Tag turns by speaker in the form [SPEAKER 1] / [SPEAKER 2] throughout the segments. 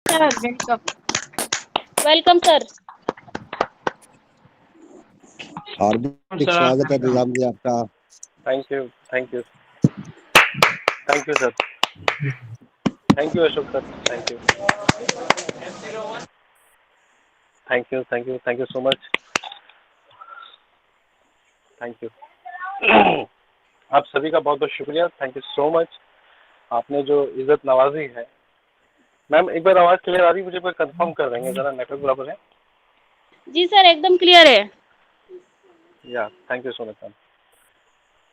[SPEAKER 1] Sir welcome welcome sir.
[SPEAKER 2] हार्दिक
[SPEAKER 3] sir
[SPEAKER 2] स्वागत है निजाम जी आपका।
[SPEAKER 3] Thank you thank you thank you sir. Thank you Ashok sir. Thank you thank you thank you thank you so much. Thank you. आप सभी का बहुत बहुत शुक्रिया। Thank you so much. आपने जो इज्जत नवाजी है। मैम एक बार आवाज़ क्लियर आ रही है मुझे? कंफर्म कर देंगे ज़रा, नेटवर्क बराबर है?
[SPEAKER 1] जी सर एकदम क्लियर है।
[SPEAKER 3] या thank you so much ma'am.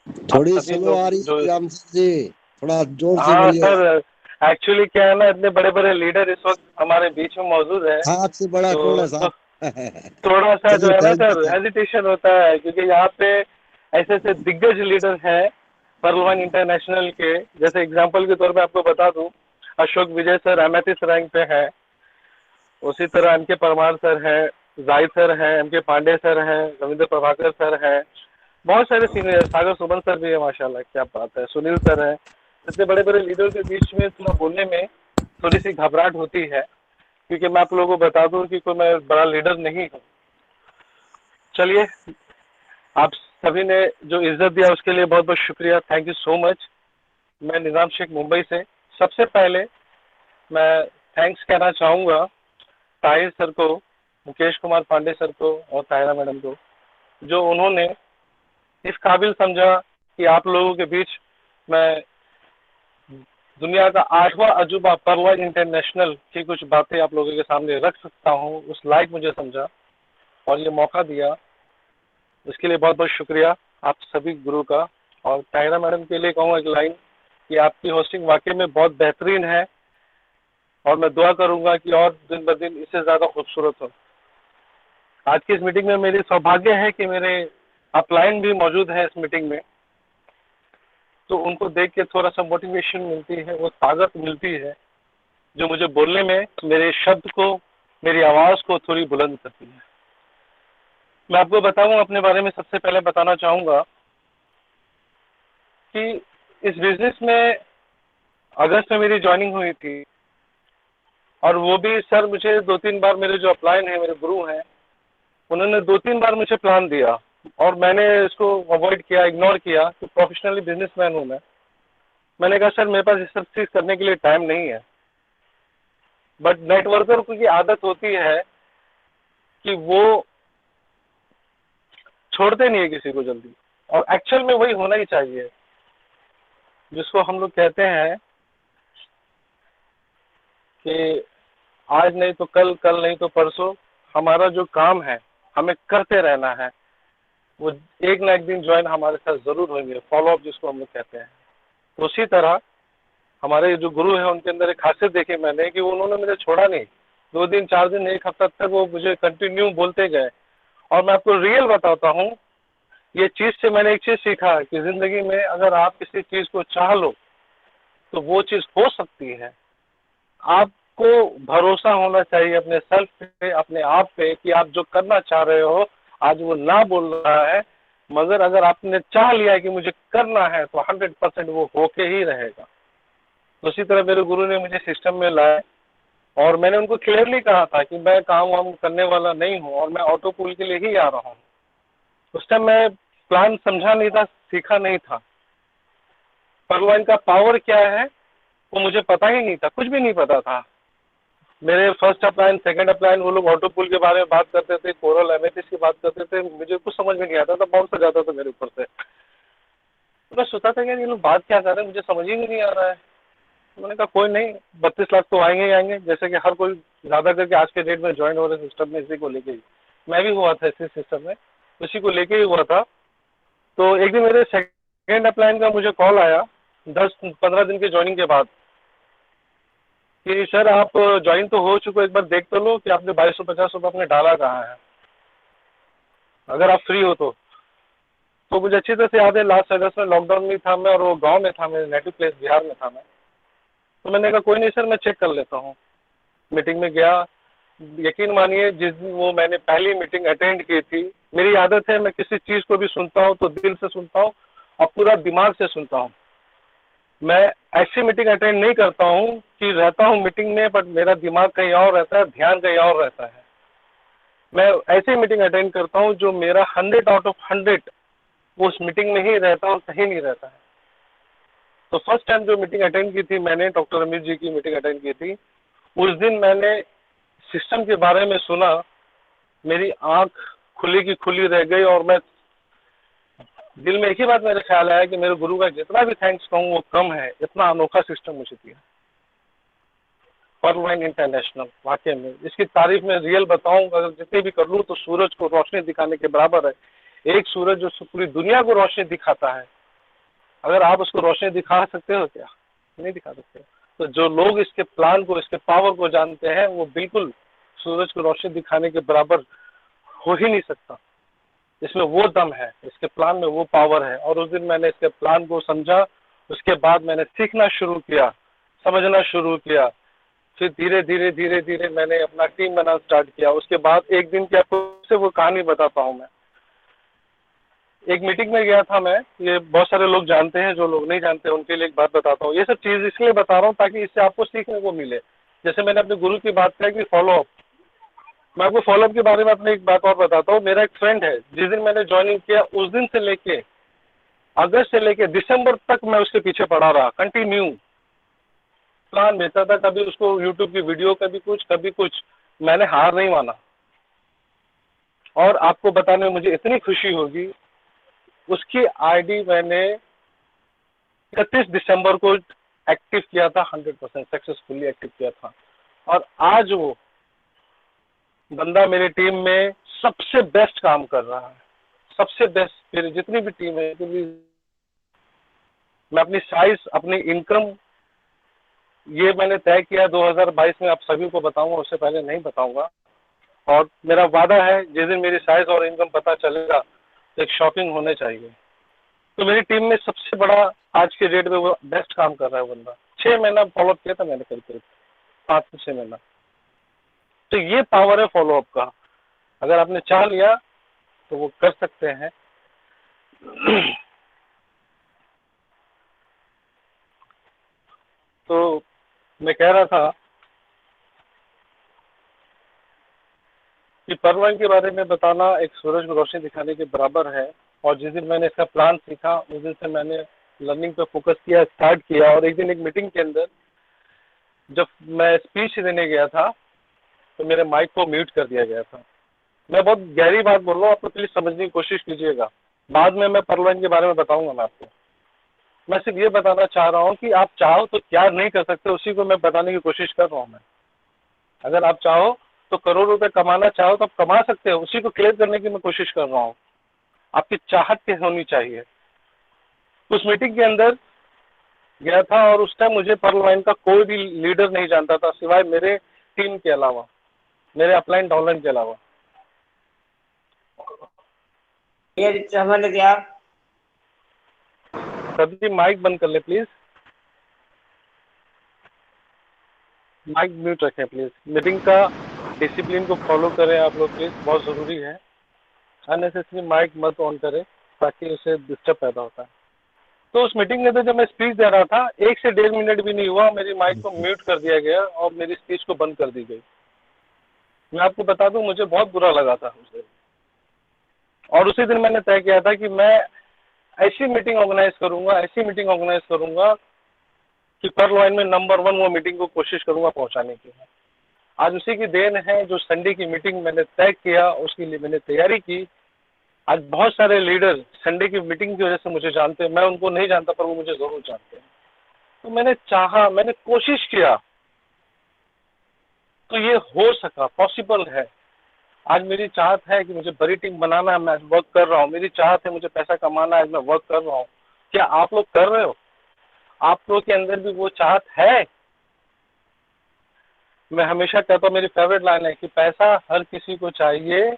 [SPEAKER 3] आप
[SPEAKER 2] थोड़ी
[SPEAKER 3] सभी
[SPEAKER 2] स्लो
[SPEAKER 3] लोग
[SPEAKER 2] आ रही
[SPEAKER 3] जो
[SPEAKER 2] है निजाम जी, थोड़ा जोर से
[SPEAKER 3] हाँ
[SPEAKER 2] बोलिए।
[SPEAKER 3] सर, एक्चुअली क्या है ना, इतने बड़े बड़े लीडर इस वक्त हमारे बीच में मौजूद है,
[SPEAKER 2] हाँ आपसे बड़ा कौन है
[SPEAKER 3] तो
[SPEAKER 2] साहब।
[SPEAKER 3] थोड़ा सा जो
[SPEAKER 2] चलिए
[SPEAKER 3] है ना
[SPEAKER 2] thank you
[SPEAKER 3] sir
[SPEAKER 2] sir.
[SPEAKER 3] Hesitation होता है, क्योंकि यहाँ पे ऐसे ऐसे दिग्गज लीडर हैं परलवान इंटरनेशनल के। जैसे एग्जांपल के तौर पे आपको बता दूं, अशोक विजय सर एमएथिस रैंक पे है। उसी तरह एम के परमार सर हैं, जाहिद सर हैं, एम के पांडे सर हैं, रविंद्र प्रभाकर सर हैं, बहुत सारे सीनियर, सागर सुमन सर भी है, माशाल्लाह क्या बात है, सुनील सर हैं। इतने बड़े बड़े लीडर के बीच में थोड़ा बोलने में थोड़ी सी घबराहट होती है, क्योंकि मैं आप लोगों को बता दूं कि कोई मैं बड़ा लीडर नहीं हूँ। चलिए, आप सभी ने जो इज्जत दिया उसके लिए बहुत बहुत शुक्रिया। Thank you so much. मैं निजाम शेख मुंबई से। सबसे पहले मैं थैंक्स कहना चाहूँगा ताहिर सर को, मुकेश कुमार पांडे सर को और ताहिरा मैडम को, जो उन्होंने इस काबिल समझा कि आप लोगों के बीच मैं दुनिया का 8वां अजूबा परलवान इंटरनेशनल की कुछ बातें आप लोगों के सामने रख सकता हूँ, उस लायक मुझे समझा और ये मौका दिया, उसके लिए बहुत बहुत शुक्रिया आप सभी गुरु का। और ताहिरा मैडम के लिए कहूँगा एक लाइन कि आपकी होस्टिंग वाकई में बहुत बेहतरीन है, और मैं दुआ करूंगा कि और दिन ब दिन इससे ज़्यादा खूबसूरत हो। आज की इस मीटिंग में मेरी सौभाग्य है कि मेरे अपलाइन भी मौजूद है इस मीटिंग में, तो उनको देख के थोड़ा सा मोटिवेशन मिलती है, वो ताकत मिलती है जो मुझे बोलने में, मेरे शब्द को, मेरी आवाज़ को थोड़ी बुलंद करती है। मैं आपको बताऊं, अपने बारे में सबसे पहले बताना चाहूँगा कि इस बिजनेस में अगस्त में मेरी ज्वाइनिंग हुई थी, और वो भी सर मुझे 2-3 बार, मेरे जो अपलाइन है, मेरे गुरु हैं, उन्होंने 2-3 बार मुझे प्लान दिया और मैंने इसको अवॉइड किया, इग्नोर किया, कि प्रोफेशनली बिजनेसमैन हूँ मैं। मैंने कहा सर मेरे पास इस सब चीज़ करने के लिए टाइम नहीं है। बट नेटवर्कर की आदत होती है कि वो छोड़ते नहीं है किसी को जल्दी, और एक्चुअल में वही होना ही चाहिए, जिसको हम लोग कहते हैं कि आज नहीं तो कल, कल नहीं तो परसों, हमारा जो काम है हमें करते रहना है, वो एक ना एक दिन ज्वाइन हमारे साथ जरूर होंगे, फॉलो अप जिसको हम लोग कहते हैं। तो उसी तरह हमारे जो गुरु हैं उनके अंदर एक खासियत देखी मैंने कि उन्होंने मुझे छोड़ा नहीं। 2 दिन, 4 दिन, 1 हफ्ता तक वो मुझे कंटिन्यू बोलते गए। और मैं आपको रियल बताता हूँ, ये चीज़ से मैंने एक चीज़ सीखा कि ज़िंदगी में अगर आप किसी चीज़ को चाह लो तो वो चीज़ हो सकती है। आपको भरोसा होना चाहिए अपने सेल्फ पे, अपने आप पे, कि आप जो करना चाह रहे हो, आज वो ना बोल रहा है, मगर अगर आपने चाह लिया कि मुझे करना है तो 100% वो होके ही रहेगा। तो उसी तरह मेरे गुरु ने मुझे सिस्टम में लाया, और मैंने उनको क्लियरली कहा था कि मैं काम वाम करने वाला नहीं हूँ और मैं ऑटो पूल के लिए ही आ रहा हूँ। उस टाइम मैं प्लान समझा नहीं था, सीखा नहीं था, भगवान का पावर क्या है वो मुझे पता ही नहीं था, कुछ भी नहीं पता था। मेरे फर्स्ट अपलाइन, सेकंड अपलाइन, वो लोग ऑटो पुल के बारे में बात करते थे, कोरल एमेथिस की बात करते थे, मुझे कुछ समझ में नहीं आता था, बाउंस हो जाता था मेरे ऊपर से। तो मैं सोचा था कि ये लोग बात क्या कर रहे हैं, मुझे समझ ही नहीं आ रहा है। तो मैंने कहा कोई नहीं, 32 लाख तो आएंगे ही आएंगे, जैसे कि हर कोई ज़्यादा करके आज के डेट में ज्वाइन हो रहे सिस्टम में, इसी को लेके ही मैं भी हुआ था, इसी सिस्टम में उसी को लेके ही हुआ था। तो एक दिन मेरे सेकेंड अपलाइन का मुझे कॉल आया 10-15 दिन के ज्वाइनिंग के बाद कि सर आप ज्वाइन तो हो चुके हो, एक बार देख तो लो कि आपने 2250 रुपये अपने डाला कहाँ है, अगर आप फ्री हो तो मुझे अच्छी तरह से याद है, लास्ट अगस्त में लॉकडाउन में था मैं, और वो गांव में था, मेरे नेटिव प्लेस बिहार में था मैं। तो मैंने कहा कोई नहीं सर, मैं चेक कर लेता हूँ। मीटिंग में गया, यकीन मानिए जिस दिन वो मैंने पहली मीटिंग अटेंड की थी, मेरी आदत है मैं किसी चीज़ को भी सुनता हूँ तो दिल से सुनता हूँ और पूरा दिमाग से सुनता हूँ। मैं ऐसी मीटिंग अटेंड नहीं करता हूँ कि रहता हूँ मीटिंग में बट मेरा दिमाग कहीं और रहता है, ध्यान कहीं और रहता है। मैं ऐसी मीटिंग अटेंड करता हूँ जो मेरा 100 आउट ऑफ 100 उस मीटिंग में ही रहता और कहीं नहीं रहता है। तो फर्स्ट टाइम जो मीटिंग अटेंड की थी मैंने, डॉक्टर अमित जी की मीटिंग अटेंड की थी, उस दिन मैंने सिस्टम के बारे में सुना, मेरी आंख खुली की खुली रह गई और मैं दिल में एक ही बात मेरे ख्याल आया कि मेरे गुरु का जितना भी थैंक्स कहूँ वो कम है, इतना अनोखा सिस्टम मुझे दिया पर्लवाइन इंटरनेशनल। वाकई में इसकी तारीफ में रियल बताऊं, अगर जितने भी कर लूँ तो सूरज को रोशनी दिखाने के बराबर है। एक सूरज जो पूरी दुनिया को रोशनी दिखाता है, अगर आप उसको रोशनी दिखा सकते हो क्या? नहीं दिखा सकते। तो जो लोग इसके प्लान को, इसके पावर को जानते हैं, वो बिल्कुल सूरज को रोशनी दिखाने के बराबर हो ही नहीं सकता। इसमें वो दम है, इसके प्लान में वो पावर है। और उस दिन मैंने इसके प्लान को समझा, उसके बाद मैंने सीखना शुरू किया, समझना शुरू किया, फिर धीरे धीरे धीरे धीरे मैंने अपना टीम बनाना स्टार्ट किया। उसके बाद एक दिन की आपको से वो कहानी बताता हूँ मैं। एक मीटिंग में गया था मैं, ये बहुत सारे लोग जानते हैं, जो लोग नहीं जानते उनके लिए एक बात बताता हूँ। ये सब चीज इसलिए बता रहा हूँ ताकि इससे आपको सीखने को मिले। जैसे मैंने अपने गुरु की बात किया कि फॉलोअप, मैं आपको फॉलोअप के बारे में अपनी एक बात और बताता हूँ। मेरा एक फ्रेंड है, जिस दिन मैंने ज्वाइनिंग किया उस दिन से लेके अगस्त से लेके दिसंबर तक मैं उसके पीछे पड़ा रहा, कंटिन्यू प्लान भेजता था, कभी उसको यूट्यूब की वीडियो, कभी कुछ। मैंने हार नहीं माना। और आपको बताने में मुझे इतनी खुशी होगी, उसकी आईडी मैंने 31 दिसंबर को एक्टिव किया था, 100% सक्सेसफुली एक्टिव किया था। और आज वो बंदा मेरी टीम में सबसे बेस्ट काम कर रहा है, सबसे बेस्ट। मेरी जितनी भी टीम है, मैं अपनी साइज, अपनी इनकम, ये मैंने तय किया 2022 में, आप सभी को बताऊंगा, उससे पहले नहीं बताऊंगा। और मेरा वादा है जिस दिन मेरी साइज और इनकम पता चलेगा तो एक शॉपिंग होने चाहिए। तो मेरी टीम में सबसे बड़ा आज के डेट में वो बेस्ट काम कर रहा है बंदा। 6 महीना फॉलोअप किया था मैंने, करीब 5 से 6 महीना। तो ये पावर है फॉलोअप का। अगर आपने चाह लिया तो वो कर सकते हैं। तो मैं कह रहा था कि पर्लवाइन के बारे में बताना एक सूरज को रोशनी दिखाने के बराबर है। और जिस दिन मैंने इसका प्लान सीखा उस दिन से मैंने लर्निंग पे फोकस किया, स्टार्ट किया। और एक दिन एक मीटिंग के अंदर जब मैं स्पीच देने गया था तो मेरे माइक को म्यूट कर दिया गया था। मैं बहुत गहरी बात बोल रहा हूँ, आपको प्लीज समझने की कोशिश कीजिएगा। बाद में मैं पर्लवाइन के बारे में बताऊंगा मैं आपको। मैं सिर्फ ये बताना चाह रहा हूँ कि आप चाहो तो क्या नहीं कर सकते, उसी को मैं बताने की कोशिश कर रहा हूँ मैं। अगर आप चाहो तो करोड़ रुपए कमाना चाहो तो आप कमा सकते हो, उसी को क्लियर करने की मैं कोशिश कर रहा हूँ। आपकी चाहत क्या होनी चाहिए। उस मीटिंग के अंदर गया था और उस टाइम मुझे पर्लवाइन का कोई भी लीडर नहीं जानता था सिवाय मेरे टीम के अलावा, मेरे अपलाइन डाउनलाइन के अलावा।
[SPEAKER 4] ये समझ गया।
[SPEAKER 3] सभी माइक बंद कर ले प्लीज, माइक म्यूट रखें प्लीज। मीटिंग का डिसिप्लिन को फॉलो करें आप लोग प्लीज, बहुत जरूरी है। अननेसेसरी माइक मत ऑन करें ताकि उससे डिस्टर्ब पैदा होता है। तो उस मीटिंग में तो जब मैं स्पीच दे रहा था 1 से 1.5 मिनट भी नहीं हुआ, मेरी माइक को म्यूट कर दिया गया और मेरी स्पीच को बंद कर दी गई। मैं आपको बता दूं मुझे बहुत बुरा लगा था उस दिन। और उसी दिन मैंने तय किया था कि मैं ऐसी मीटिंग ऑर्गेनाइज करूंगा कि पर्लवाइन में नंबर 1 वो मीटिंग को कोशिश करूंगा पहुंचाने की। आज उसी की देन है, जो संडे की मीटिंग मैंने तय किया उसके लिए मैंने तैयारी की। आज बहुत सारे लीडर संडे की मीटिंग की वजह से मुझे जानते हैं, मैं उनको नहीं जानता पर वो मुझे जरूर जानते हैं। तो मैंने चाहा, मैंने कोशिश किया तो ये हो सका, पॉसिबल है। आज मेरी चाहत है कि मुझे बड़ी टीम बनाना है, मैं वर्क कर रहा हूँ। मेरी चाहत है मुझे पैसा कमाना है, मैं वर्क कर रहा हूँ। क्या आप लोग कर रहे हो? आप लोगों के अंदर भी वो चाहत है? मैं हमेशा कहता हूँ, मेरी फेवरेट लाइन है कि पैसा हर किसी को चाहिए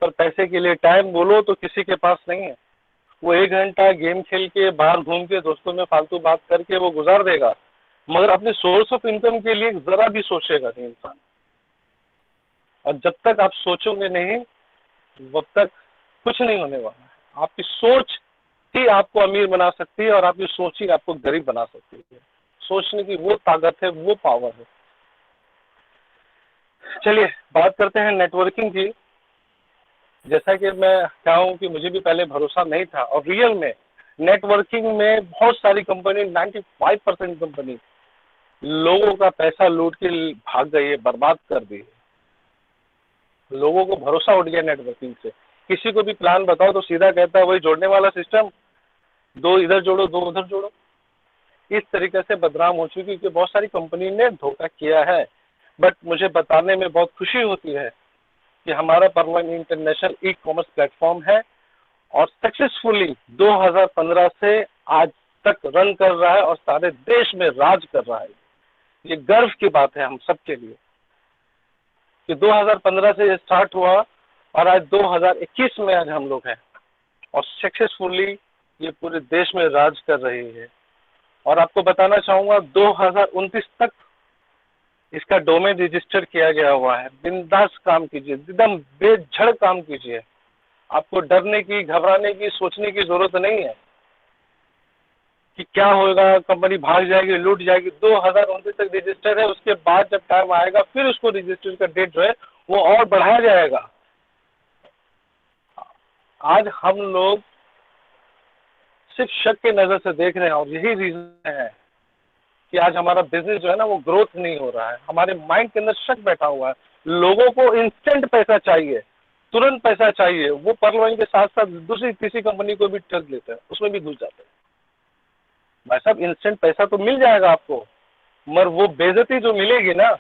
[SPEAKER 3] पर पैसे के लिए टाइम बोलो तो किसी के पास नहीं है। वो 1 घंटा गेम खेल के, बाहर घूम के, दोस्तों में फालतू बात करके वो गुजार देगा, मगर अपने सोर्स ऑफ इनकम के लिए जरा भी सोचेगा नहीं इंसान। और जब तक आप सोचोगे नहीं तब तक कुछ नहीं होने वाला है। आपकी सोच ही आपको अमीर बना सकती है और आपकी सोच ही आपको गरीब बना सकती है। सोचने की वो ताकत है, वो पावर है। चलिए बात करते हैं नेटवर्किंग की। जैसा कि मैं कहूँ कि मुझे भी पहले भरोसा नहीं था, और रियल में नेटवर्किंग में बहुत सारी कंपनी, 95% कंपनी लोगों का पैसा लूट के भाग गई है, बर्बाद कर दी है। लोगों को भरोसा उठ गया नेटवर्किंग से। किसी को भी प्लान बताओ तो सीधा कहता है वही जोड़ने वाला सिस्टम, 2 इधर जोड़ो 2 उधर जोड़ो। इस तरीके से बदनाम हो चुकी कि बहुत सारी कंपनी ने धोखा किया है। बट मुझे बताने में बहुत खुशी होती है कि हमारा परवान इंटरनेशनल ई कॉमर्स प्लेटफॉर्म है और सक्सेसफुली 2015 से आज तक रन कर रहा है और सारे देश में राज कर रहा है। ये गर्व की बात है हम सबके लिए कि 2015 से ये स्टार्ट हुआ और आज 2021 में आज हम लोग हैं और सक्सेसफुली ये पूरे देश में राज कर रही है। और आपको बताना चाहूंगा 2029 तक इसका डोमेन रजिस्टर किया गया हुआ है। बिंदास काम कीजिए, एकदम बेझड़ काम कीजिए। आपको डरने की, घबराने की, सोचने की जरूरत नहीं है कि क्या होगा, कंपनी भाग जाएगी, लूट जाएगी। 2029 तक रजिस्टर है, उसके बाद जब टाइम आएगा फिर उसको रजिस्टर का डेट जो है वो और बढ़ाया जाएगा। आज हम लोग सिर्फ शक की नजर से देख रहे हैं और यही रीजन है कि आज हमारा बिजनेस जो है ना वो ग्रोथ नहीं हो रहा है। हमारे माइंड के अंदर शक बैठा हुआ है। लोगों को इंस्टेंट पैसा चाहिए, तुरंत पैसा चाहिए। वो परवाइन के साथ साथ दूसरी तीसरी कंपनी को भी ठग लेते हैं, उसमें भी घुस जाते हैं। भाई साहब इंस्टेंट पैसा तो मिल जाएगा आपको, मगर वो बेइज्जती जो मिलेगी ना,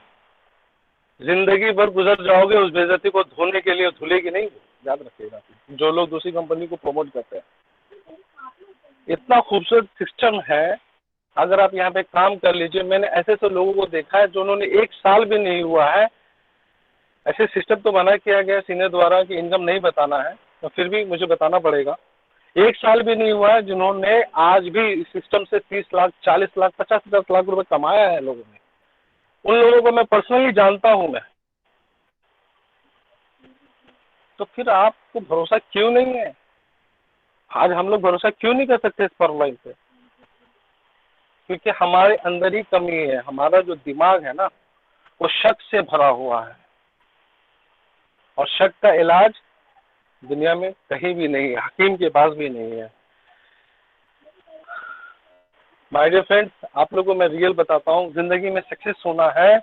[SPEAKER 3] जिंदगी भर गुजर जाओगे उस बेइज्जती को धोने के लिए, धुलेगी नहीं। याद रखिएगा जो लोग दूसरी कंपनी को प्रमोट करते हैं। इतना खूबसूरत सिस्टम है, अगर आप यहाँ पे काम कर लीजिए। मैंने ऐसे ऐसे लोगों को देखा है जो उन्होंने 1 साल भी नहीं हुआ है, ऐसे सिस्टम तो बना किया गया सीनियर द्वारा कि इनकम नहीं बताना है, तो फिर भी मुझे बताना पड़ेगा। 1 साल भी नहीं हुआ है जिन्होंने आज भी इस सिस्टम से 30 लाख, 40 लाख, 50-50 लाख रुपए कमाया है लोगों ने। उन लोगों को मैं पर्सनली जानता हूं मैं। तो फिर आपको भरोसा क्यों नहीं है? आज हम लोग भरोसा क्यों नहीं कर सकते इस परवाइन पे? क्योंकि हमारे अंदर ही कमी है। हमारा जो दिमाग है ना वो शक से भरा हुआ है और शक का इलाज दुनिया में कहीं भी नहीं है, हकीम के पास भी नहीं है। माय डियर फ्रेंड्स, आप लोगों को मैं रियल बताता हूँ, जिंदगी में सक्सेस होना है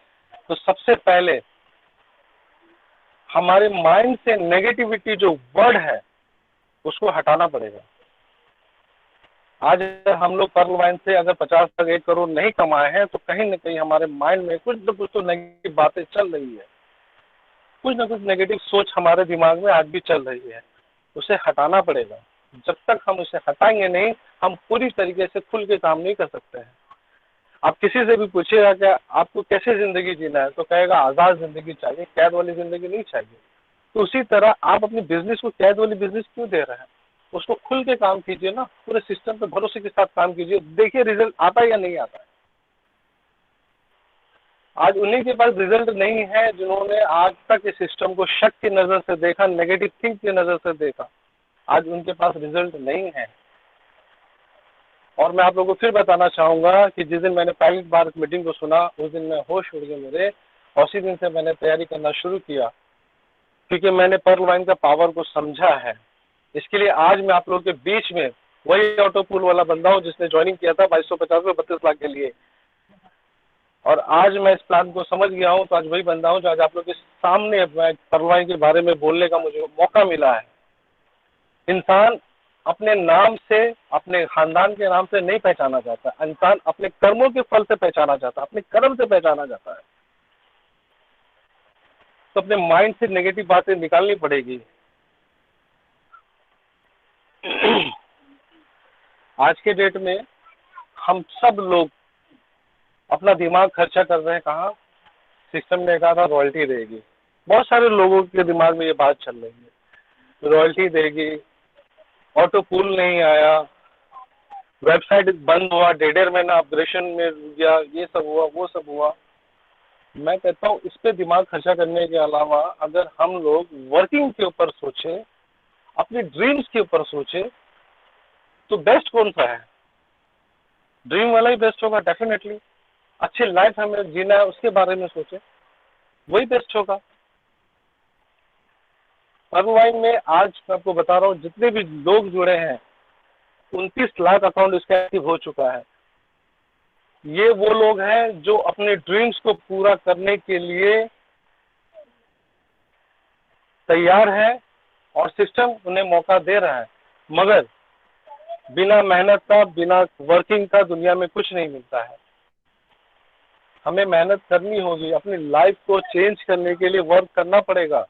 [SPEAKER 3] तो सबसे पहले हमारे माइंड से नेगेटिविटी जो वर्ड है उसको हटाना पड़ेगा। आज हम लोग पर्ल वाइन से अगर 50 तक 1 करोड़ नहीं कमाए हैं तो कहीं ना कहीं हमारे माइंड में कुछ न कुछ तो नेगेटिव बातें चल रही है, कुछ ना कुछ नेगेटिव सोच हमारे दिमाग में आज भी चल रही है। उसे हटाना पड़ेगा। जब तक हम उसे हटाएंगे नहीं, हम पूरी तरीके से खुल के काम नहीं कर सकते हैं। आप किसी से भी पूछिएगा कि आपको कैसे जिंदगी जीना है तो कहेगा आजाद जिंदगी चाहिए, कैद वाली जिंदगी नहीं चाहिए। तो उसी तरह आप अपनी बिजनेस को कैद वाली बिजनेस क्यों दे रहे हैं? उसको खुल के काम कीजिए ना, पूरे सिस्टम पे भरोसे के साथ काम कीजिए, देखिए रिजल्ट आता है या नहीं आता है। आज उन्हीं के पास रिजल्ट नहीं है जिन्होंने आज तक इस सिस्टम को शक की नजर से देखा, नेगेटिव थिंक की नजर से देखा। आज उनके पास रिजल्ट नहीं है। और मैं आप लोगों को फिर बताना चाहूंगा कि जिस दिन मैंने पहली बार इस मीटिंग को सुना उस दिन मैं होश उड़ गए मेरे, और उसी दिन से मैंने तैयारी करना शुरू किया क्योंकि मैंने पर्ल वाइन का पावर को समझा है। इसके लिए आज मैं आप लोगों के बीच में वही ऑटो पूल वाला बंदा हूँ जिसने ज्वाइनिंग किया था 2250 में 32 लाख के लिए, और आज मैं इस प्लान को समझ गया हूँ। तो आज वही बंदा हूँ जो आज आप लोग के सामने पर्ल वाइन के बारे में बोलने का मुझे मौका मिला है। इंसान अपने नाम से, अपने खानदान के नाम से नहीं पहचाना जाता, इंसान अपने कर्मों के फल से पहचाना जाता है, अपने कर्म से पहचाना जाता है। तो अपने माइंड से नेगेटिव बातें निकालनी पड़ेगी। आज के डेट में हम सब लोग अपना दिमाग खर्चा कर रहे हैं कहाँ? सिस्टम ने कहा था रॉयल्टी देगी। बहुत सारे लोगों के दिमाग में ये बात चल रही है, रॉयल्टी देगी। ऑटो पूल नहीं आया, वेबसाइट बंद हुआ, 1.5 महीना अपग्रेडेशन में गया, ये सब हुआ, वो सब हुआ। मैं कहता हूँ इस पे दिमाग खर्चा करने के अलावा अगर हम लोग वर्किंग के ऊपर सोचें, अपनी ड्रीम्स के ऊपर सोचें, तो बेस्ट कौन सा है? ड्रीम वाला ही बेस्ट होगा डेफिनेटली। अच्छी लाइफ हमें जीना है, उसके बारे में सोचे, वही बेस्ट होगा। पर्लवाइन में आज मैं आपको बता रहा हूँ, जितने भी लोग जुड़े हैं 29 लाख अकाउंट इसका एक्टिव हो चुका है। ये वो लोग हैं जो अपने ड्रीम्स को पूरा करने के लिए तैयार है और सिस्टम उन्हें मौका दे रहा है। मगर बिना मेहनत का, बिना वर्किंग का दुनिया में कुछ नहीं मिलता है। हमें मेहनत करनी होगी, अपनी लाइफ को चेंज करने के लिए वर्क करना पड़ेगा।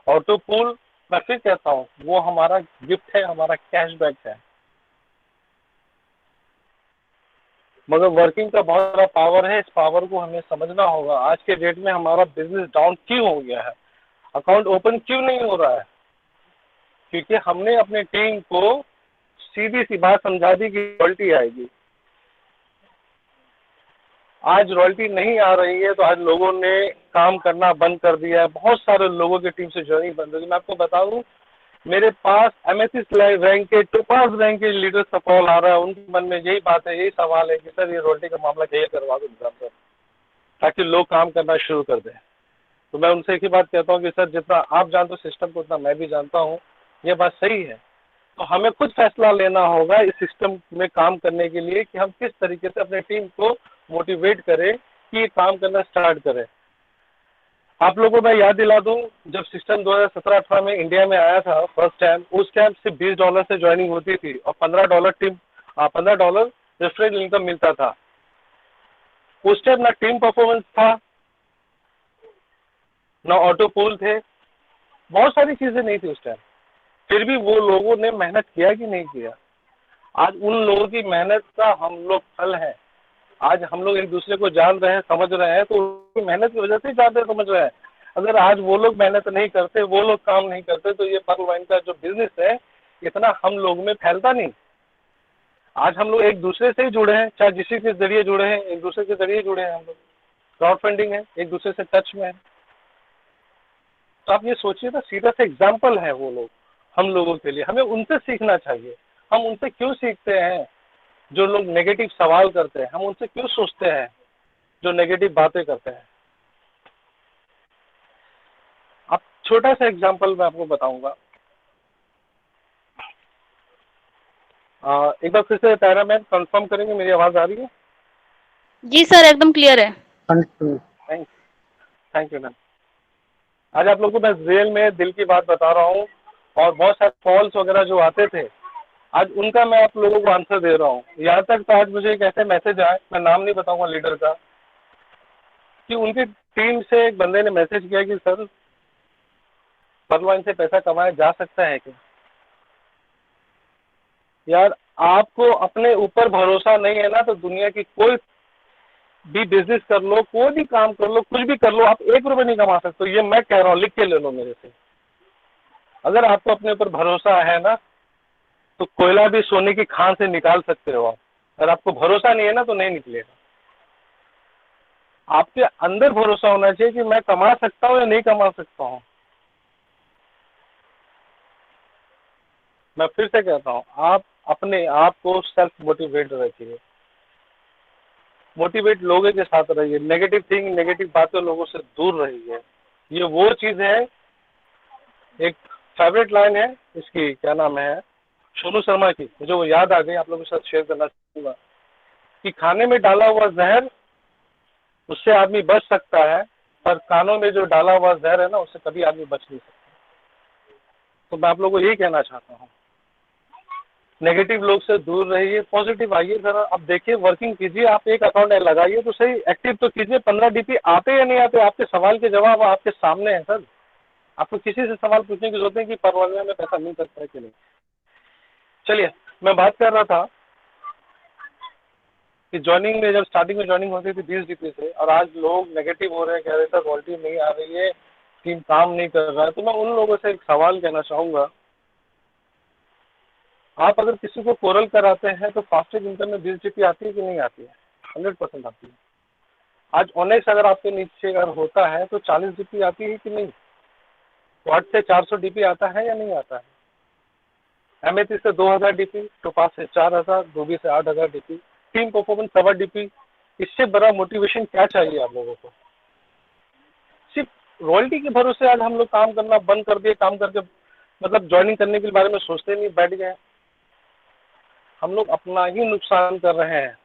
[SPEAKER 3] ऑटो पूल मैं फिर कहता हूँ, वो हमारा गिफ्ट है, हमारा कैशबैक है। मगर वर्किंग का बहुत बड़ा पावर है, इस पावर को हमें समझना होगा। आज के डेट में हमारा बिजनेस डाउन क्यों हो गया है, अकाउंट ओपन क्यों नहीं हो रहा है? क्योंकि हमने अपने टीम को सीधी सी बात समझा दी कि रॉयल्टी आएगी। आज रॉयल्टी नहीं आ रही है तो आज लोगों ने काम करना बंद कर दिया है। बहुत सारे लोगों की टीम से ज्वाइनिंग बंद हो गई। मैं आपको बता दूं, मेरे पास एमएससी रैंक के, टोपाज रैंक के लीडर्स का कॉल आ रहा है। उनके मन में यही बात है, यही सवाल है कि सर ये रॉयल्टी का मामला क्लियर करवा दो एग्जाम पर, ताकि लोग काम करना शुरू कर दें। तो मैं उनसे एक ही बात कहता हूँ कि सर जितना आप जानते हो सिस्टम को, उतना मैं भी जानता हूँ, ये बात सही है। तो हमें खुद फैसला लेना होगा इस सिस्टम में काम करने के लिए कि हम किस तरीके से अपने टीम को मोटिवेट करें कि ये काम करना स्टार्ट करें। आप लोगों को मैं याद दिला दूं, जब सिस्टम 2017-18 में इंडिया में आया था फर्स्ट टाइम, उस टाइम सिर्फ $20 से ज्वाइनिंग होती थी और $15 रेफरल इनकम मिलता था। उस टाइम ना टीम परफॉर्मेंस था, ना ऑटो पूल थे, बहुत सारी चीजें नहीं थी उस टाइम। फिर भी वो लोगों ने मेहनत किया कि नहीं किया? आज उन लोगों की मेहनत का हम लोग फल है। आज हम लोग एक दूसरे को जान रहे हैं, समझ रहे हैं, तो उनकी मेहनत की वजह से जान रहे समझ रहे हैं। अगर आज वो लोग मेहनत नहीं करते, वो लोग काम नहीं करते, तो ये पर्लवाइन का जो बिजनेस है इतना हम लोग में फैलता नहीं। आज हम लोग एक दूसरे से ही जुड़े हैं, चाहे जिसी के जरिए जुड़े हैं, एक दूसरे के जरिए जुड़े हैं। हम लोग क्राउड फंडिंग है, एक दूसरे से टच में है। तो आप ये सोचिए ना, सीधा सा एग्जाम्पल है वो लोग हम लोगों के लिए। हमें उनसे सीखना चाहिए। हम उनसे क्यों सीखते हैं? जो लोग नेगेटिव सवाल करते हैं, हम उनसे क्यों सोचते हैं जो नेगेटिव बातें करते हैं? अब छोटा सा एग्जांपल मैं आपको बताऊंगा। एक बार फिर से तारा मैम कंफर्म करेंगे मेरी आवाज आ रही है?
[SPEAKER 1] जी सर, एकदम क्लियर है।
[SPEAKER 3] Thank you ma'am. आज आप लोगों को मैं रियल में दिल की बात बता रहा हूँ, और बहुत सारे कॉल्स वगैरह जो आते थे आज उनका मैं आप लोगों को आंसर दे रहा हूँ। यहाँ तक तो आज मुझे एक ऐसे मैसेज आए, मैं नाम नहीं बताऊंगा लीडर का, कि उनकी टीम से एक बंदे ने मैसेज किया कि सर पर्लवाइन से पैसा कमाया जा सकता है क्या? यार आपको अपने ऊपर भरोसा नहीं है ना, तो दुनिया की कोई भी बिजनेस कर लो, कोई भी काम कर लो, कुछ भी कर लो, आप ₹1 नहीं कमा सकते। ये मैं कह रहा हूँ, लिख के ले लो मेरे से। अगर आपको अपने ऊपर भरोसा है ना, तो कोयला भी सोने की खान से निकाल सकते हो आप। अगर आपको भरोसा नहीं है ना, तो नहीं निकलेगा। आपके अंदर भरोसा होना चाहिए कि मैं कमा सकता हूँ या नहीं कमा सकता हूँ। मैं फिर से कहता हूँ, आप अपने आप को सेल्फ मोटिवेट रखिए, मोटिवेट लोगों के साथ रहिए, नेगेटिव थिंग, नेगेटिव बातें लोगों से दूर रहिए। ये वो चीज है, एक फेवरेट लाइन है इसकी, क्या नाम है, सोनू शर्मा की, मुझे वो याद आ गई, आप लोगों के साथ शेयर करना चाहूंगा कि खाने में डाला हुआ जहर, उससे आदमी बच सकता है, पर कानों में जो डाला हुआ जहर है ना, उससे कभी आदमी बच नहीं सकता। तो मैं आप लोगों को यही कहना चाहता हूँ, नेगेटिव लोग से दूर रहिए, पॉजिटिव आइए। जरा आप देखिए, वर्किंग कीजिए, आप एक अकाउंट लगाइए तो सही, एक्टिव तो कीजिए। 15 डीपी आते या नहीं आते, आपके सवाल के जवाब आपके सामने है सर। आपको किसी से सवाल पूछने की जरूरत नहीं कि पर्लवाइन में पैसा मिल सकता है कि नहीं। चलिए, मैं बात कर रहा था कि ज्वाइनिंग में, जब स्टार्टिंग में ज्वाइनिंग होती थी 20 डीपी से, और आज लोग नेगेटिव हो रहे हैं, कह रहे सर क्वालिटी नहीं आ रही है, टीम काम नहीं कर रहा है। तो मैं उन लोगों से एक सवाल कहना चाहूंगा, आप अगर किसी को कोरल कराते हैं तो फास्टेस्ट इनकम में 20 डीपी आती है कि नहीं आती है? 100% आती है। आज ऑनेक्स अगर आपके नीचे अगर होता है तो 40 डीपी आती है कि नहीं? क्वाड से 400 डीपी आता है या नहीं आता है? एमएथी से 2000 डीपी, टोपाज से 4000, रूबी से 8000 डीपी, टीम परफॉर्मेंस 7 डीपी। इससे बड़ा मोटिवेशन क्या चाहिए आप लोगों को? सिर्फ रॉयल्टी के भरोसे आज हम लोग काम करना बंद कर दिए, काम करके मतलब ज्वाइनिंग करने के बारे में सोचते नहीं, बैठ गए। हम लोग अपना ही नुकसान कर रहे हैं।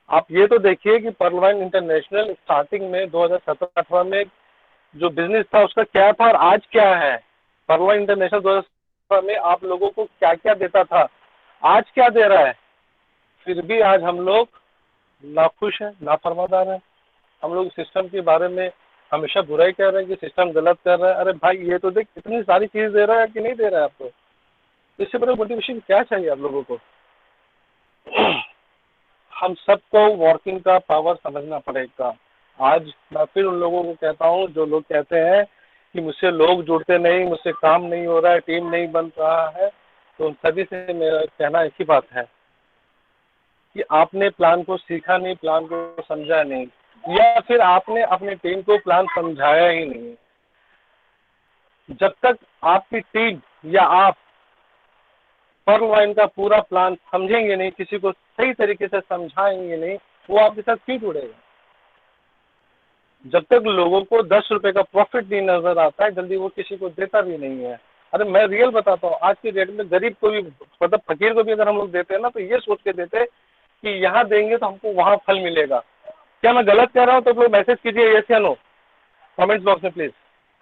[SPEAKER 3] आप ये तो देखिए कि पर्ल वाइन इंटरनेशनल स्टार्टिंग में 2017-18 में जो बिजनेस था उसका क्या था और आज क्या है। पर्ल वाइन इंटरनेशनल 2017 में आप लोगों को क्या क्या देता था, आज क्या दे रहा है। फिर भी आज हम लोग नाखुश हैं, नाफरमादार हैं। हम लोग सिस्टम के बारे में हमेशा बुराई कह रहे हैं कि सिस्टम गलत कर रहा है। अरे भाई ये तो देख इतनी सारी चीज दे रहा है कि नहीं दे रहा है आपको, इससे बड़ा मोटिवेशन क्या चाहिए आप लोगों को? हम सबको वर्किंग का पावर समझना पड़ेगा। आज मैं फिर उन लोगों को कहता हूँ जो लोग कहते हैं कि मुझसे लोग जुड़ते नहीं, मुझसे काम नहीं हो रहा है, टीम नहीं बन रहा है, तो उन सभी से मेरा कहना एक ही बात है कि आपने प्लान को सीखा नहीं, प्लान को समझा नहीं, या फिर आपने अपने टीम को प्लान समझाया ही नहीं। जब तक आपकी टीम या आप पर्ल वाइन का पूरा प्लान समझेंगे नहीं, किसी को सही तरीके से समझाएंगे नहीं, वो आपके साथ क्यों जुड़ेगा? जब तक लोगों को 10 रुपए का प्रॉफिट नहीं नजर आता है, जल्दी वो किसी को देता भी नहीं है। अरे मैं रियल बताता हूँ, आज के डेट में गरीब को भी मतलब फकीर को भी अगर हम लोग देते हैं ना, तो ये सोच के देते हैं कि यहाँ देंगे तो हमको वहां फल मिलेगा। क्या मैं गलत कह रहा हूँ? तो लोग मैसेज कीजिए यस या नो कमेंट्स बॉक्स में प्लीज।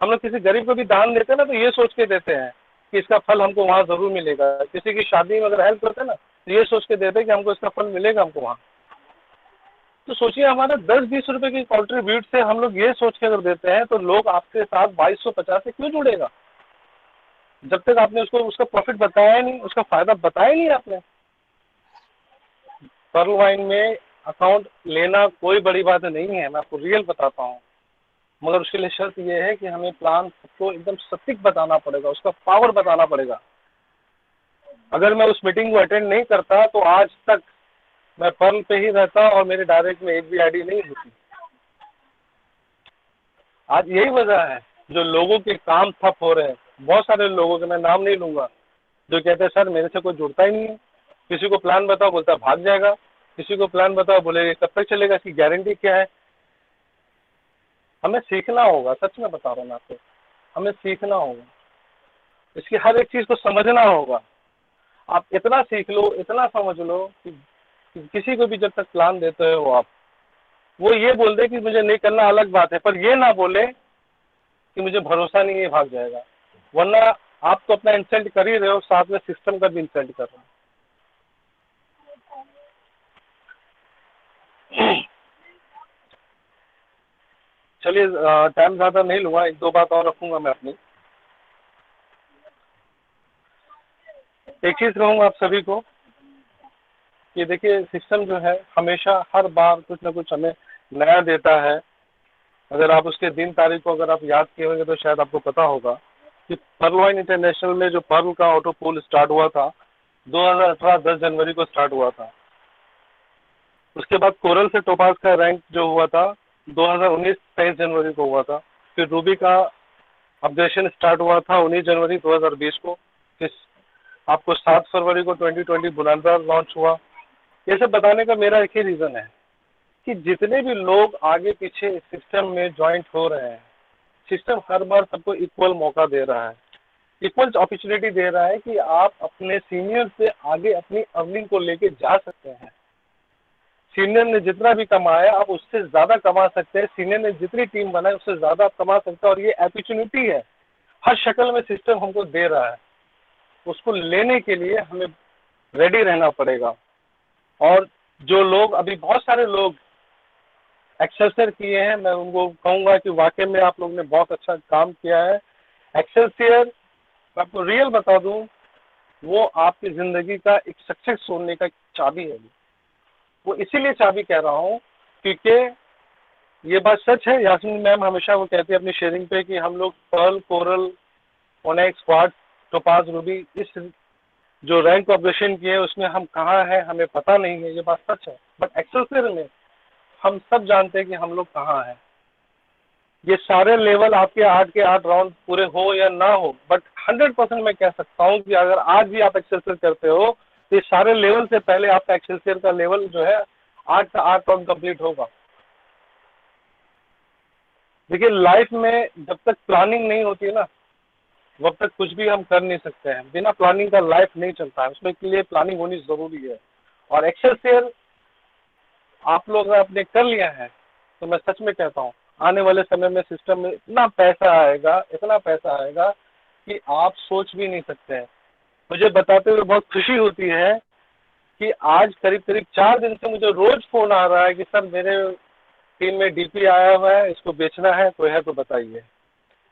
[SPEAKER 3] हम लोग किसी गरीब को भी दान देते हैं ना, तो ये सोच के देते हैं कि इसका फल हमको वहां जरूर मिलेगा। किसी की शादी में अगर हेल्प करते हैं ना, तो ये सोच के देते हैं कि हमको इसका फल मिलेगा हमको वहां। तो सोचिए हमारा 10-20 रुपए की कॉन्ट्रीब्यूट से हम लोग ये सोच के अगर देते हैं, तो लोग आपके साथ 2250 से क्यों जुड़ेगा? जब तक आपने उसको उसका प्रॉफिट बताया नहीं, उसका फायदा बताया नहीं आपने। पर्ल वाइन में अकाउंट लेना कोई बड़ी बात नहीं है, मैं आपको रियल बताता हूँ, मगर उसके लिए शर्त ये है कि हमें प्लान को एकदम सटीक बताना पड़ेगा, उसका पावर बताना पड़ेगा। अगर मैं उस मीटिंग को अटेंड नहीं करता तो आज तक मैं पर्ल पे ही रहता और मेरे डायरेक्ट में एक भी आईडी नहीं होती। आज यही वजह है जो लोगों के काम ठप हो रहे हैं। बहुत सारे लोगों के मैं नाम नहीं लूंगा जो कहते हैं सर मेरे से कोई जुड़ता ही नहीं है। किसी को प्लान बताओ बोलता है भाग जाएगा, किसी को प्लान बताओ बोले कब तक चलेगा, इसकी गारंटी क्या है। हमें सीखना होगा, सच में बता रहा हूँ मैं आपको, हमें सीखना होगा, इसकी हर एक चीज को समझना होगा। आप इतना सीख लो, इतना समझ लो कि किसी को भी जब तक प्लान देते हो आप, वो ये बोल दे कि मुझे नहीं करना अलग बात है, पर ये ना बोले कि मुझे भरोसा नहीं है भाग जाएगा। वरना आप तो अपना इंसल्ट कर ही रहे हो, साथ में सिस्टम का भी इंसल्ट कर रहे हो। चलिए टाइम ज्यादा नहीं लूंगा, एक दो बात और रखूंगा मैं अपनी। एक चीज कहूंगा आप सभी को कि देखिए सिस्टम जो है हमेशा हर बार कुछ ना कुछ हमें नया देता है। अगर आप उसके दिन तारीख को अगर आप याद किए होंगे तो शायद आपको पता होगा कि पर्ल वाइन इंटरनेशनल में जो पर्ल का ऑटो पूल स्टार्ट हुआ था 2018 10 जनवरी को स्टार्ट हुआ था। उसके बाद कोरल से टोपाज का रैंक जो हुआ था 2019 23 जनवरी को हुआ था। फिर रूबी का अपग्रेडेशन स्टार्ट हुआ था 19 जनवरी 2020 को। फिर आपको 7 फरवरी को 2020 बुलंदा लॉन्च हुआ। ये सब बताने का मेरा एक ही रीजन है कि जितने भी लोग आगे पीछे इस सिस्टम में ज्वाइंट हो रहे हैं, सिस्टम हर बार सबको इक्वल मौका दे रहा है, इक्वल अपॉर्चुनिटी दे रहा है कि आप अपने सीनियर से आगे अपनी अर्निंग को लेके जा सकते हैं। सीनियर ने जितना भी कमाया आप उससे ज्यादा कमा सकते हैं, सीनियर ने जितनी टीम बनाई उससे ज्यादा आप कमा सकते हैं। और ये अपॉर्चुनिटी है हर शक्ल में सिस्टम हमको दे रहा है, उसको लेने के लिए हमें रेडी रहना पड़ेगा। और जो लोग अभी बहुत सारे लोग एक्सेलसियर किए हैं, मैं उनको कहूंगा कि वाकई में आप लोग ने बहुत अच्छा काम किया है। एक्सेलसियर मैं आपको रियल बता दूं, वो आपकी जिंदगी का एक सक्सेस होने का चाबी है। वो इसीलिए चाबी कह रहा हूँ क्योंकि ये बात सच है। यास्मीन मैम हमेशा वो कहती है अपनी शेयरिंग पे कि हम लोग pearl, coral, onyx, quartz, topaz, ruby इस जो रैंक ऑपरेशन किए उसमें हम कहाँ हैं हमें पता नहीं है। ये बात सच है, बट एक्सेलसियर में हम सब जानते हैं कि हम लोग कहाँ हैं। ये सारे लेवल आपके 8 के 8 राउंड पूरे हो या ना हो, बट 100% मैं कह सकता हूँ कि अगर आज भी आप एक्सेलसियर करते हो तो ये सारे लेवल से पहले आपका एक्सेलसियर का लेवल जो है 8 का 8 राउंड कंप्लीट होगा। देखिए, लाइफ में जब तक प्लानिंग नहीं होती है ना, तब तक कुछ भी हम कर नहीं सकते हैं। बिना प्लानिंग का लाइफ नहीं चलता है, उसमें के लिए प्लानिंग होनी जरूरी है। और एक्सेलसियर आप लोग अगर आपने कर लिया है तो मैं सच में कहता हूँ आने वाले समय में सिस्टम में इतना पैसा आएगा कि आप सोच भी नहीं सकते हैं। मुझे बताते हुए बहुत खुशी होती है कि आज करीब करीब 4 दिन से मुझे रोज फोन आ रहा है कि सर मेरे टीम में डीपी आया हुआ है, इसको बेचना है, कोई है तो बताइए।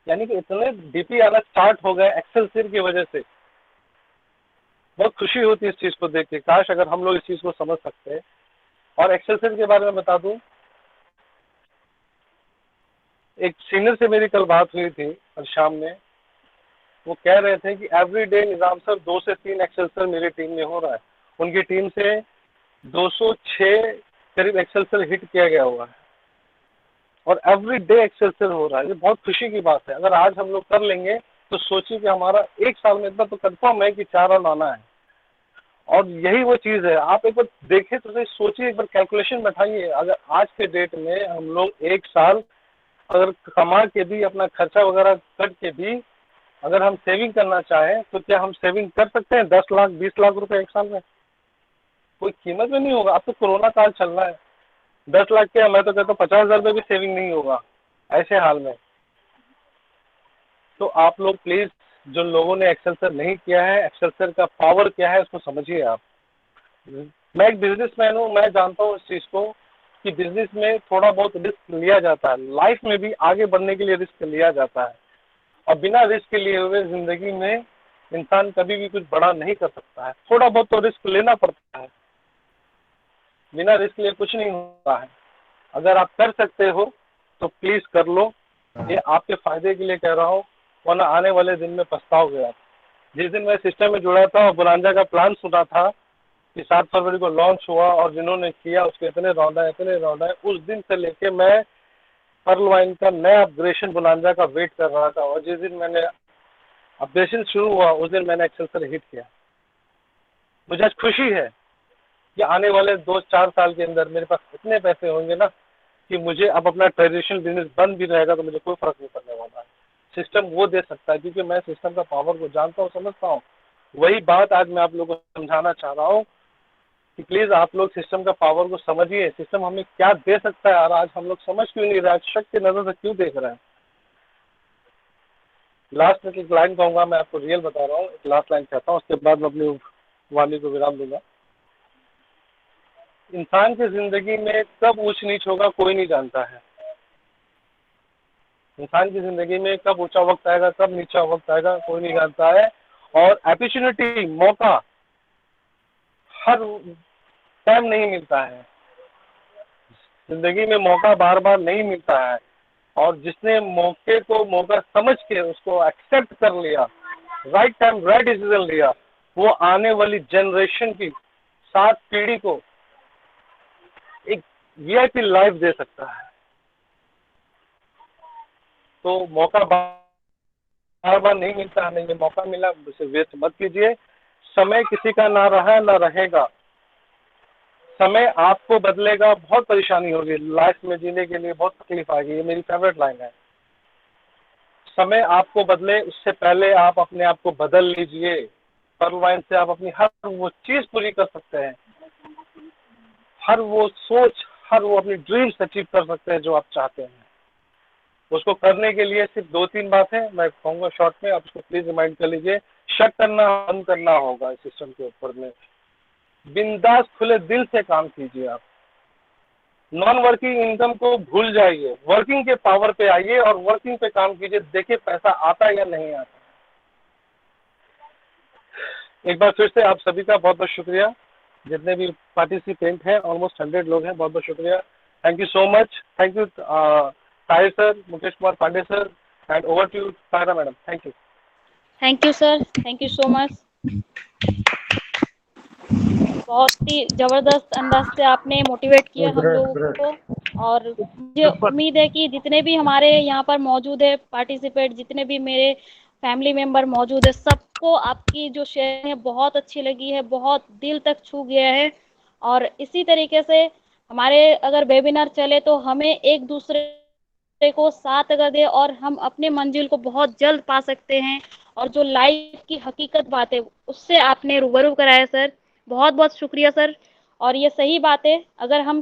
[SPEAKER 3] यानी कि इतने डीपी आना स्टार्ट हो गए एक्सेलसियर की वजह से। बहुत खुशी होती है इस चीज को देख के, काश अगर हम लोग इस चीज को समझ सकते हैं। और एक्सेलसियर के बारे में बता दूं, एक सीनियर से मेरी कल बात हुई थी और शाम में वो कह रहे थे कि एवरीडे निजाम सर 2 से 3 एक्सेलसियर मेरी टीम में हो रहा है। उनकी टीम से 206 करीब एक्सेलसियर हिट किया गया हुआ है और एवरीडे एक्सेलसियर हो रहा है। ये बहुत खुशी की बात है। अगर आज हम लोग कर लेंगे तो सोचिए कि हमारा 1 साल में इतना तो कंफर्म है कि 4 रन आना है। और यही वो चीज है, आप एक बार देखें तो सोचिए, एक बार कैलकुलेशन बैठाइए। अगर आज के डेट में हम लोग 1 साल अगर कमा के भी अपना खर्चा वगैरह कट के भी अगर हम सेविंग करना चाहें तो क्या हम सेविंग कर सकते हैं 10 लाख 20 लाख रुपए 1 साल में? कोई कीमत में नहीं होगा। अब तो कोरोना काल चल रहा है, 10 लाख क्या, मैं तो कहता हूँ 50,000 रुपये भी सेविंग नहीं होगा ऐसे हाल में। तो आप लोग प्लीज, जो लोगों ने एक्सेलसियर नहीं किया है, एक्सेलसियर का पावर क्या है उसको समझिए आप। मैं एक बिजनेसमैन हूँ, मैं जानता हूँ इस चीज को कि बिजनेस में थोड़ा बहुत रिस्क लिया जाता है। लाइफ में भी आगे बढ़ने के लिए रिस्क लिया जाता है और बिना रिस्क लिए हुए जिंदगी में इंसान कभी भी कुछ बड़ा नहीं कर सकता है। थोड़ा बहुत तो रिस्क लेना पड़ता है, बिना रिस्क लिए कुछ नहीं होता है। अगर आप कर सकते हो तो प्लीज कर लो, ये आपके फायदे के लिए कह रहा हूँ, वरना आने वाले दिन में पछताओगे आप। जिस दिन मैं सिस्टम में जुड़ा था और बोनांजा का प्लान सुना था कि 7 फरवरी को लॉन्च हुआ और जिन्होंने किया उसके इतने राउंड आए, उस दिन से लेके मैं पर्ल वाइन का नया अपग्रेडेशन बोनांजा का वेट कर रहा था। और जिस दिन मैंने अपग्रेडेशन शुरू हुआ उस दिन मैंने एक्सेलसियर हिट किया। मुझे आज खुशी है कि आने वाले 2-4 साल के अंदर मेरे पास इतने पैसे होंगे ना कि मुझे अब अपना ट्रेडिशनल बिजनेस बंद भी रहेगा तो मुझे कोई फर्क नहीं पड़ने वाला है। सिस्टम वो दे सकता है क्योंकि मैं सिस्टम का पावर को जानता हूँ, समझता हूँ। वही बात आज मैं आप लोगों को समझाना चाह रहा हूँ कि प्लीज आप लोग सिस्टम का पावर को समझिए। सिस्टम हमें क्या दे सकता है और आज हम लोग समझ क्यों नहीं रहे, आज शक की नजर से क्यों देख रहे हैं। लास्ट में एक लाइन कहूंगा, मैं आपको रियल बता रहा हूँ, एक लास्ट लाइन कहता हूँ, उसके बाद मैं अपनी वाणी को विराम दूंगा। इंसान की जिंदगी में कब ऊंच नीच होगा कोई नहीं जानता है। इंसान की जिंदगी में कब ऊंचा वक्त आएगा कब नीचा वक्त आएगा कोई नहीं जानता है। और अपॉर्चुनिटी, मौका हर टाइम नहीं मिलता है। जिंदगी में मौका बार बार नहीं मिलता है और जिसने मौके को मौका समझ के उसको एक्सेप्ट कर लिया, राइट टाइम राइट डिसीजन लिया, वो आने वाली जनरेशन की 7 पीढ़ी को एक वीआईपी लाइफ दे सकता है। तो मौका बार बार नहीं मिलता है, नहीं मौका मिला उसे वेस्ट मत कीजिए। समय किसी का ना रहा ना रहेगा, समय आपको बदलेगा। बहुत परेशानी होगी लाइफ में, जीने के लिए बहुत तकलीफ आएगी। ये मेरी फेवरेट लाइन है, समय आपको बदले उससे पहले आप अपने आप को बदल लीजिए। पर्ल वाइन से आप अपनी हर वो चीज पूरी कर सकते हैं, हर वो सोच, हर वो अपनी ड्रीम्स अचीव कर सकते हैं जो आप चाहते हैं। उसको करने के लिए सिर्फ 2-3 बातें मैं कहूँगा शॉर्ट में, आप उसको प्लीज रिमाइंड कर लीजिए। शक करना बंद करना होगा इस सिस्टम के ऊपर में। बिंदास खुले दिल से काम कीजिए। आप नॉन वर्किंग इनकम को भूल जाइए, वर्किंग के पावर पे आइए और वर्किंग पे काम कीजिए। देखिए पैसा आता है या नहीं आता। एक बार फिर से आप सभी का बहुत बहुत शुक्रिया, जितने भी पार्टिसिपेंट हैं, ऑलमोस्ट 100 लोग हैं, बहुत बहुत शुक्रिया। Thank you so much. Thank you Tahir sir, Mukesh Kumar Pandey sir, and over to you Tahira madam. Thank you.
[SPEAKER 1] Thank you sir, thank you so much. बहुत ही जबरदस्त अंदाज से आपने मोटिवेट किया हम लोगों को। और मुझे उम्मीद है कि जितने भी हमारे यहाँ पर मौजूद है पार्टिसिपेट, जितने भी मेरे फैमिली मेंबर मौजूद है, सबको आपकी जो शेयर है बहुत अच्छी लगी है, बहुत दिल तक छू गया है। और इसी तरीके से हमारे अगर वेबिनार चले तो हमें एक दूसरे को साथ अगर दे और हम अपने मंजिल को बहुत जल्द पा सकते हैं। और जो लाइफ की हकीकत बात है उससे आपने रूबरू कराया सर, बहुत बहुत शुक्रिया सर। और ये सही बात है, अगर हम